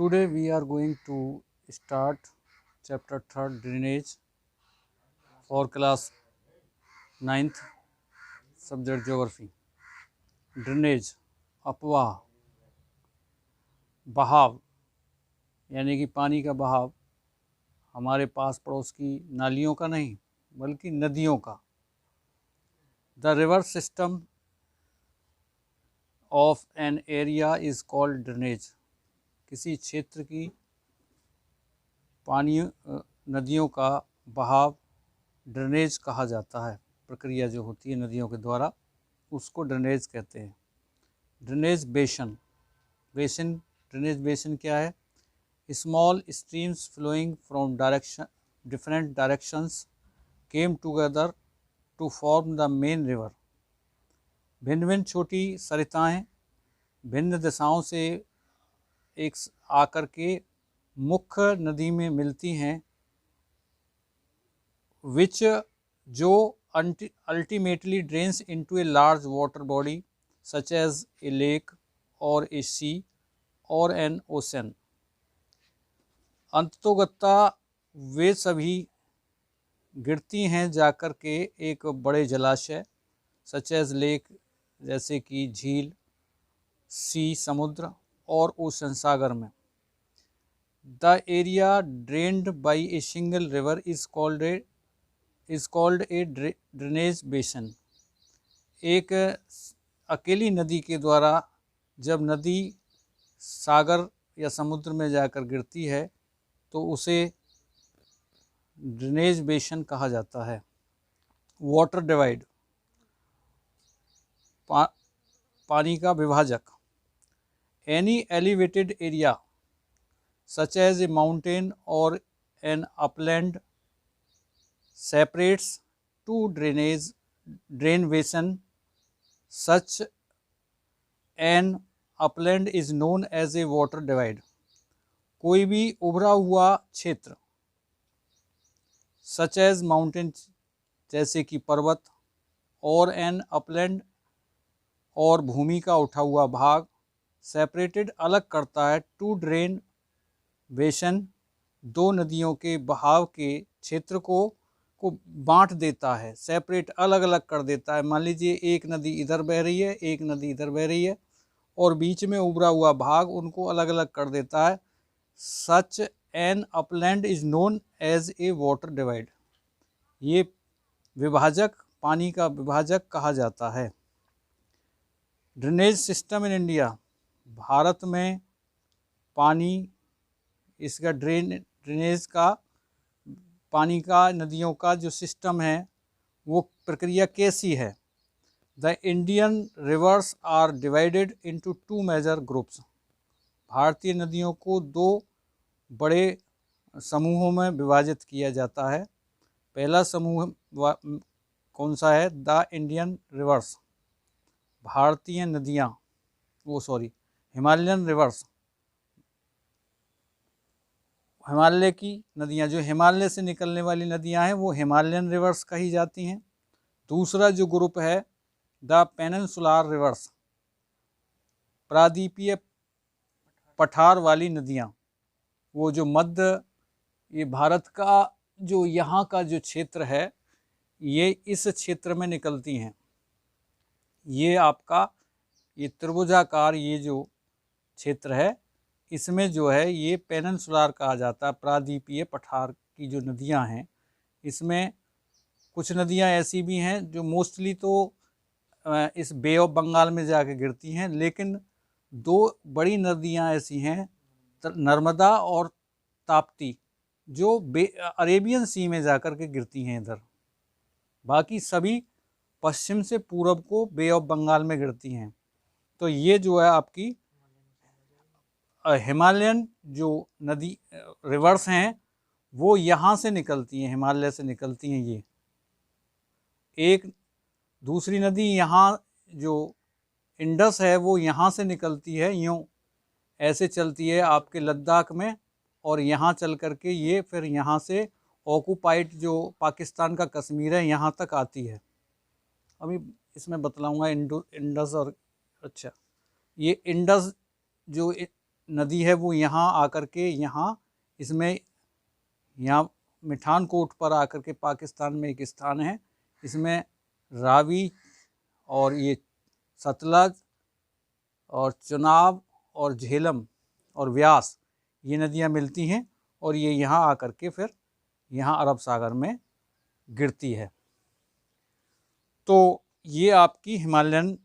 Today we are going to start chapter 3rd drainage for class 9th subject geography. Drainage अपवाह बहाव यानी कि पानी का बहाव हमारे पास पड़ोस की नालियों का नहीं बल्कि नदियों का। The river system of an area is called drainage. किसी क्षेत्र की पानी नदियों का बहाव ड्रेनेज कहा जाता है। प्रक्रिया जो होती है नदियों के द्वारा उसको ड्रेनेज कहते हैं। ड्रेनेज बेसन ड्रेनेज बेसन क्या है? Small streams flowing from different directions came together to form the main river. भिन्न भिन्न छोटी सरिताएँ भिन्न दिशाओं से एक आकर के मुख्य नदी में मिलती हैं, विच जो ultimately drains into a large water body such as a lake or a sea or an ocean। अंततोगत्ता वे सभी गिरती हैं जाकर के एक बड़े जलाशय सच एज लेक जैसे कि झील, सी समुद्र और ओशन सागर में। The area drained by a single river is called a drainage बेसन। एक अकेली नदी के द्वारा जब नदी सागर या समुद्र में जाकर गिरती है तो उसे ड्रेनेज बेसन कहा जाता है। वाटर डिवाइड पानी का विभाजक। Any elevated area such as a mountain or an upland separates two drain basin. Such an upland is known as a water divide। कोई भी उभरा हुआ क्षेत्र सच एज माउंटेन जैसे कि पर्वत और एन अपलैंड और भूमि का उठा हुआ भाग सेपरेटेड अलग करता है टू ड्रेन बेसन दो नदियों के बहाव के क्षेत्र को बांट देता है। सेपरेट अलग अलग कर देता है। मान लीजिए एक नदी इधर बह रही है, एक नदी इधर बह रही है और बीच में उभरा हुआ भाग उनको अलग अलग कर देता है। Such an upland is known as a water divide. ये विभाजक पानी का विभाजक कहा जाता है। ड्रेनेज सिस्टम इन इंडिया भारत में पानी इसका ड्रेनेज का पानी का नदियों का जो सिस्टम है वो प्रक्रिया कैसी है? The Indian rivers are divided into two major groups. भारतीय नदियों को दो बड़े समूहों में विभाजित किया जाता है। पहला समूह कौन सा है? द इंडियन रिवर्स भारतीय नदियाँ हिमालयन रिवर्स हिमालय की नदियाँ जो हिमालय से निकलने वाली नदियाँ हैं वो हिमालयन रिवर्स कही जाती हैं। दूसरा जो ग्रुप है द पेनिनसुलर रिवर्स प्रादीपीय पठार वाली नदियाँ। वो जो ये भारत का जो यहाँ का जो क्षेत्र है ये इस क्षेत्र में निकलती हैं। ये आपका ये त्रिभुजाकार ये जो क्षेत्र है इसमें जो है ये पेनिनसुलर कहा जाता है। प्रादीपीय पठार की जो नदियां हैं इसमें कुछ नदियां ऐसी भी हैं जो मोस्टली तो इस बे ऑफ बंगाल में जाके गिरती हैं, लेकिन दो बड़ी नदियां ऐसी हैं नर्मदा और ताप्ती जो अरेबियन सी में जाकर के गिरती हैं इधर। बाकी सभी पश्चिम से पूरब को बे ऑफ बंगाल में गिरती हैं। तो ये जो है आपकी हिमालयन जो नदी रिवर्स हैं वो यहाँ से निकलती हैं, हिमालय से निकलती हैं। ये एक दूसरी नदी यहाँ जो इंडस है वो यहाँ से निकलती है, यूँ ऐसे चलती है आपके लद्दाख में और यहाँ चल करके ये फिर यहाँ से ऑक्यूपाइड जो पाकिस्तान का कश्मीर है यहाँ तक आती है। अभी इसमें बतलाऊँगा इंडस और अच्छा ये इंडस जो नदी है वो यहाँ आकर के यहाँ मिठानकोट पर आकर के पाकिस्तान में एक स्थान है, इसमें रावी और ये सतलज और चुनाव और झेलम और व्यास ये नदियाँ मिलती हैं और ये यहाँ आकर के फिर यहाँ अरब सागर में गिरती है। तो ये आपकी हिमालयन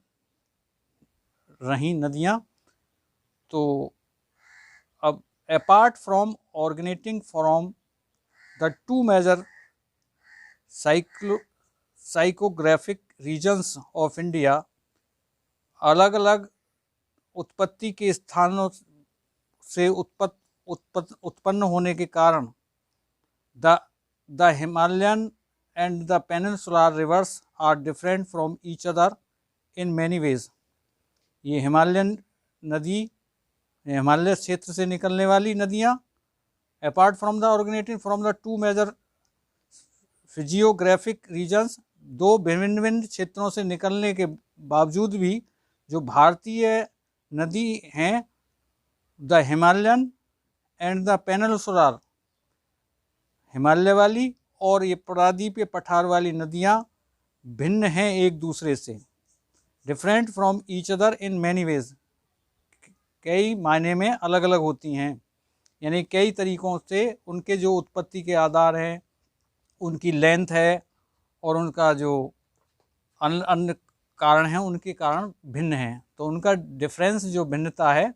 रही नदियाँ। तो अब apart from originating from the two major physiographic regions of India, अलग अलग उत्पत्ति के स्थानों से उत्पन्न होने के कारण the Himalayan and the peninsular rivers are different from each other in many ways. ये हिमालयन नदी, हिमालय क्षेत्र से निकलने वाली नदियाँ apart from the originating from the two major physiographic regions, दो भिन्न भिन्न क्षेत्रों से निकलने के बावजूद भी जो भारतीय नदी हैं, the Himalayan and the peninsular, Himalaya वाली और ये प्रादीपीय पठार वाली नदियाँ भिन्न हैं एक दूसरे से, different from each other in many veg, कई मायने में अलग अलग होती हैं, यानी कई तरीक़ों से उनके जो उत्पत्ति के आधार हैं, उनकी लेंथ है और उनका जो अन्य कारण हैं उनके कारण भिन्न हैं। तो उनका डिफरेंस जो भिन्नता है